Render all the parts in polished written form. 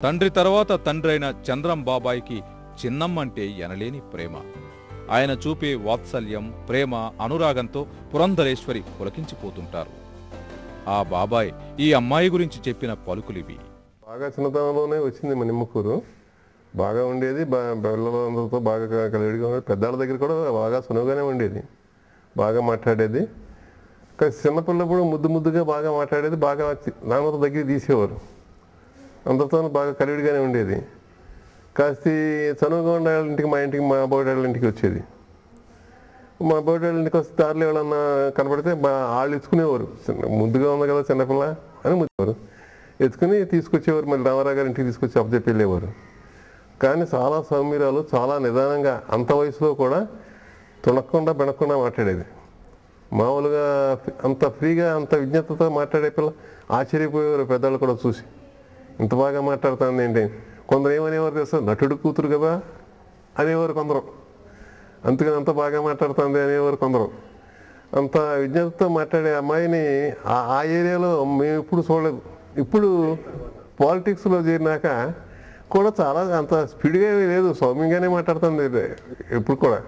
తండ్రి తర్వాత తండ్రైన చంద్రం బాబాయికి చిన్నమ్మంటే ఎనలేని ప్రేమ. ఆయన చూపే వాత్సల్యం, ప్రేమ, అనురాగంతో పురంధరేశ్వరి పులకించిపోతుంటారు. ఆ బాబాయ్ ఈ అమ్మాయి గురించి చెప్పిన పలుకులివి. బాగా చిన్నతనంలోనే వచ్చింది మా నిమ్మకూరు. బాగా ఉండేది, పిల్లలందరితో బాగా కలివిడిగా ఉండేది. పెద్దవాళ్ళ దగ్గర కూడా బాగా సులువుగానే ఉండేది, బాగా మాట్లాడేది. చిన్నపిల్లప్పుడు ముద్దు ముద్దుగా బాగా మాట్లాడేది, బాగా నాన్నతో దగ్గర తీసేవారు. అందరితో బాగా కలివిడిగానే ఉండేది. కాస్త చనువుగా ఉండే వాళ్ళ ఇంటికి, మా ఇంటికి, మా బోటి వాళ్ళ ఇంటికి వచ్చేది. మా బోటి వాళ్ళ ఇంటికి వస్తే దారిలో ఎవరన్నా కనపడితే వాళ్ళు ఎత్తుకునేవారు. ముద్దుగా ఉంది కదా చిన్నపిల్ల అని ముద్దేవారు, ఎత్తుకుని తీసుకొచ్చేవారు. మళ్ళీ రామారావు గారి ఇంటికి తీసుకొచ్చి అప్పచెప్పి వెళ్ళేవారు. కానీ చాలా సౌమ్యురాలు, చాలా నిదానంగా, అంత వయసులో కూడా తుణక్కుండా బెనకుండా మాట్లాడేది. మామూలుగా అంత ఫ్రీగా, అంత విజ్ఞతతో మాట్లాడే పిల్ల ఆశ్చర్యపోయేవారు పెద్దవాళ్ళు కూడా చూసి. ఇంత బాగా మాట్లాడుతుంది ఏంటి. కొందరు ఏమనేవారు తెలుసా, నటుడు కూతురు కదా అనేవారు కొందరు. అందుకని అంత బాగా మాట్లాడుతుంది అనేవారు కొందరు. అంత విజ్ఞతతో మాట్లాడే అమ్మాయిని ఆ ఏరియాలో మేము ఎప్పుడు చూడలేదు. ఇప్పుడు పాలిటిక్స్లో చేరినాక కూడా చాలా అంత స్పీడ్గా లేదు, సౌమ్యంగానే మాట్లాడుతుంది ఎప్పుడు కూడా.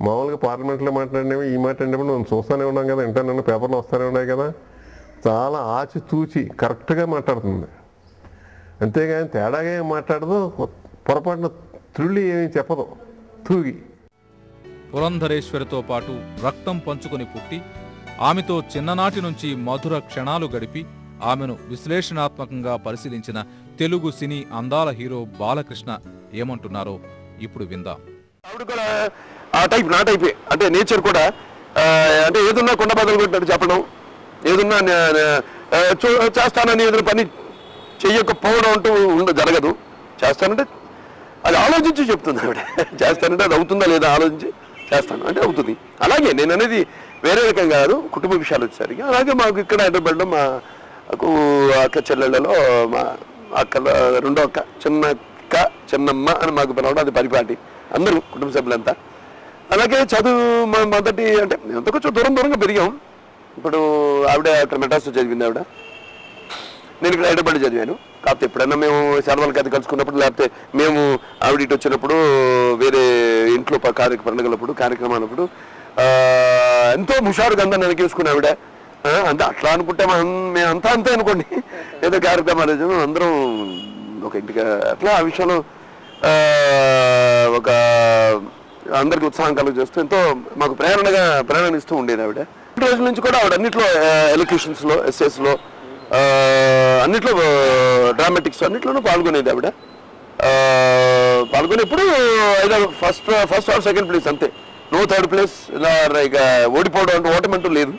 మామూలుగా పార్లమెంట్లో మాట్లాడినవి, ఈ మాట్లాడినప్పుడు మనం చూస్తూనే ఉన్నాం కదా, ఇంటర్నెట్ పేపర్లో వస్తూనే ఉన్నాయి కదా. చాలా ఆచితూచి కరెక్ట్గా మాట్లాడుతుంది. అంతేగాని తేడాగా ఏం మాట్లాడదు, పొరపాటున త్రుళ్ళి ఏమీ చెప్పదు, తూగి. పురంధరేశ్వరితో పాటు రక్తం పంచుకొని పుట్టి, ఆమెతో చిన్ననాటి నుంచి మధుర క్షణాలు గడిపి, ఆమెను విశ్లేషణాత్మకంగా పరిశీలించిన తెలుగు సినీ అందాల హీరో బాలకృష్ణ ఏమంటున్నారో ఇప్పుడు విందాం. ఆవిడ కూడా ఆ టైప్, నా టైపే. అంటే నేచర్ కూడా అంటే ఏదున్నా కొండ బదులు కొట్టినట్టు చెప్పడం, ఏదున్నా చేస్తానని ఏదైనా పని చెయ్యకపోవడం అంటూ జరగదు. చేస్తానంటే అది ఆలోచించి చెప్తుంది ఆవిడ. చేస్తానంటే అది అవుతుందా లేదా ఆలోచించి చేస్తాను అంటే అవుతుంది. అలాగే నేను అనేది వేరే రకం కాదు, కుటుంబ విషయాలు వచ్చేసరికి. అలాగే మాకు ఇక్కడ హైదరాబాద్లో మాకు అక్క చెల్లెళ్ళలో మా అక్కల రెండో అక్క, చిన్నక్క, చిన్నమ్మ అని మాకు పిలవడం, అది పరిపాటి అందరూ కుటుంబ సభ్యులంతా. అలాగే చదువు మొదటి అంటే ఎంత కొంచెం దూరంగా పెరిగాం. ఇప్పుడు ఆవిడ అక్కడ మెడ్రాస్లో చదివింది ఆవిడ, నేను ఇక్కడ హైదరాబాద్ చదివాను. కాకపోతే ఎప్పుడైనా మేము సెలవులకి అది కలుసుకున్నప్పుడు, లేకపోతే మేము ఆవిడ ఇటు వచ్చినప్పుడు, వేరే ఇంట్లో పండుగలప్పుడు, కార్యక్రమాలప్పుడు ఎంతో హుషారుగా అందరూ వెనకేసుకుని ఆవిడ. అంతే అట్లా అనుకుంటే మేము అంతే అనుకోండి. ఏదో కార్యక్రమాలు అందరం ఒక ఇంటికి అట్లా ఆ విషయంలో ఒక అందరికి ఉత్సాహం కలుగు చేస్తూ ఎంతో మాకు ప్రేరణ ఇస్తూ ఉండేది ఆవిడ. రోజుల నుంచి కూడా ఆవిడ అన్నింటిలో ఎలక్యూషన్స్లో, ఎస్ఎస్లో, అన్నిట్లో, డ్రామాటిక్స్ అన్నిట్లోనూ పాల్గొనేది ఆవిడ. పాల్గొనేప్పుడు ఏదో ఫస్ట్ ఆర్ సెకండ్ ప్లేస్ అంతే, నో థర్డ్ ప్లేస్. ఇలా ఇక ఓడిపోవడం అంటే ఓటమంటూ లేదు.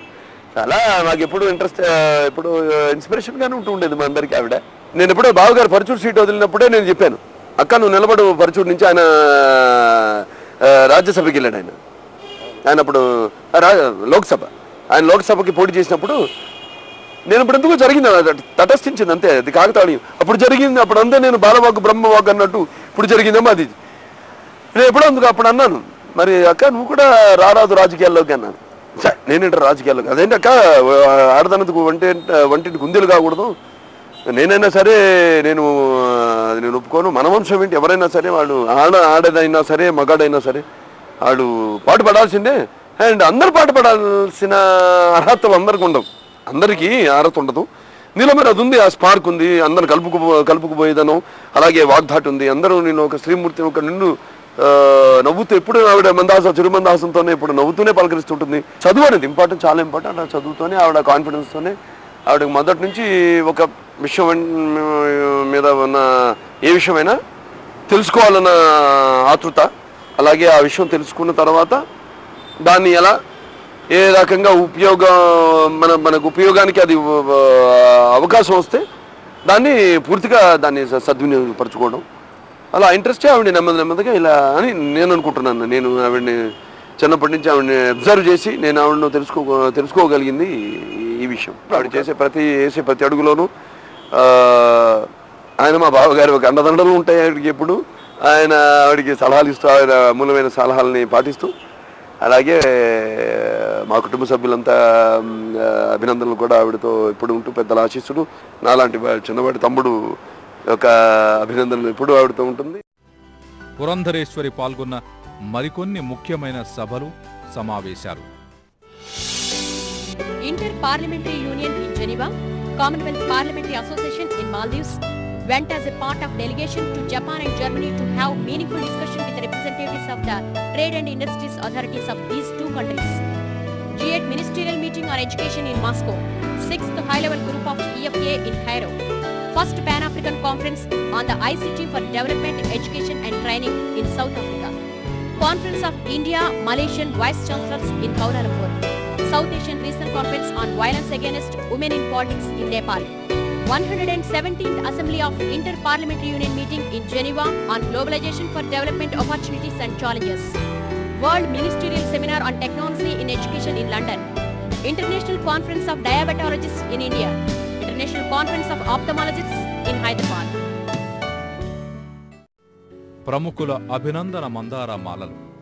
చాలా నాకు ఎప్పుడు ఇంట్రెస్ట్, ఎప్పుడు ఇన్స్పిరేషన్గానే ఉంటూ ఉండేది మా అందరికీ ఆవిడ. నేను ఎప్పుడో బావగారు పరుచూరు సీట్ వదిలినప్పుడే నేను చెప్పాను, అక్క నువ్వు నిలబడు పరుచూరు నుంచి. ఆయన రాజ్యసభకి వెళ్ళాడు. ఆయన అప్పుడు లోక్సభ, ఆయన లోక్సభకి పోటీ చేసినప్పుడు నేను ఇప్పుడు ఎందుకు జరిగింది, తటస్థించింది అంతే. అది కాకతాళీయం. అప్పుడు జరిగింది, అప్పుడు అంతే. నేను బాలవాకు బ్రహ్మవాకు అన్నట్టు ఇప్పుడు జరిగిందేమో అది. నేను ఎప్పుడో అందుకు అప్పుడు అన్నాను, మరి అక్క నువ్వు కూడా రారాదు రాజకీయాల్లోకి అన్నాను. నేనేంట రాజకీయాల్లోకి, అదేంటి అక్క ఆడదన్నకు వంటింటి గుందెలు కాకూడదు, నేనైనా సరే నేను ఒప్పుకోను. మన వంశం ఏంటి, ఎవరైనా సరే వాడు ఆడదైనా సరే మగాడైనా సరే వాడు పాటు పడాల్సిందే. అండ్ అందరూ పాటు పడాల్సిన అర్హతలు అందరికీ ఉండవు, అందరికీ అర్హత ఉండదు. నీలో మరి అది ఉంది, ఆ స్పార్క్ ఉంది, అందరిని కలుపుకుపోయేదనం, అలాగే వాగ్ధాటి ఉంది. అందరూ నేను ఒక శ్రీమూర్తి, ఒక నిన్ను నవ్వుతూ ఎప్పుడు ఆవిడ చిరుమందాసంతోనే ఇప్పుడు నవ్వుతూనే పలకరిస్తుంటుంది. చదువు అనేది ఇంపార్టెంట్, చాలా ఇంపార్టెంట్. ఆ చదువుతోనే ఆవిడ కాన్ఫిడెన్స్తోనే ఆవిడకి మొదటి నుంచి ఒక విషయం మీద ఉన్న ఏ విషయమైనా తెలుసుకోవాలన్న ఆతృత, అలాగే ఆ విషయం తెలుసుకున్న తర్వాత దాన్ని ఎలా ఏ రకంగా మనకు ఉపయోగానికి అది అవకాశం వస్తే దాన్ని పూర్తిగా సద్వినియోగపరచుకోవడం, అలా ఇంట్రెస్టే ఆవిడ నెమ్మదిగా ఇలా అని నేను అనుకుంటున్నాను. నేను ఆవిడని చిన్నప్పటి నుంచి ఆవిడని అబ్జర్వ్ చేసి నేను ఆవిడను తెలుసుకోగలిగింది ఈ విషయం. ఆవిడ వేసే ప్రతి అడుగులోనూ ఆయన మా బావగారు ఒక అండదండలు ఉంటాయి ఆవిడకి ఎప్పుడు. ఆవిడకి సలహాలు ఇస్తూ, ఆవిడ మూలమైన సలహాలని పాటిస్తూ, అలాగే మా కుటుంబ సభ్యులంతా అభినందనలు కూడా ఆవిడతో ఎప్పుడు ఉంటూ, పెద్దల ఆశీస్సులు, నాలాంటి చిన్నవాడి తమ్ముడు ఒక అభినందనలు ఎప్పుడూ ఆడుతూ ఉంటుంది. పురంధరేశ్వరి పాల్గొన్న మరికొన్ని ముఖ్యమైన సభలు, సమావేశాలు. Inter parliamentary union in Geneva, Commonwealth parliamentary association in Maldives went as a part of delegation to Japan and Germany to have meaningful discussion with the representatives of the trade and industries authorities of these two countries. G8 ministerial meeting on education in Moscow, 6th high-level group of EFA in Cairo, first Pan-African conference on the ICT for development, education and training in South Africa, conference of India, Malaysian vice chancellors in Kuala Lumpur, South Asian Regional Conference on Violence Against Women in Politics in Nepal, 117th Assembly of Inter-Parliamentary Union meeting in Geneva on Globalization for Development Opportunities and Challenges, World Ministerial Seminar on Technology in Education in London, International Conference of Diabetologists in India, International Conference of Ophthalmologists in Hyderabad. ప్రముఖుల అభినందన మందార మాలలు.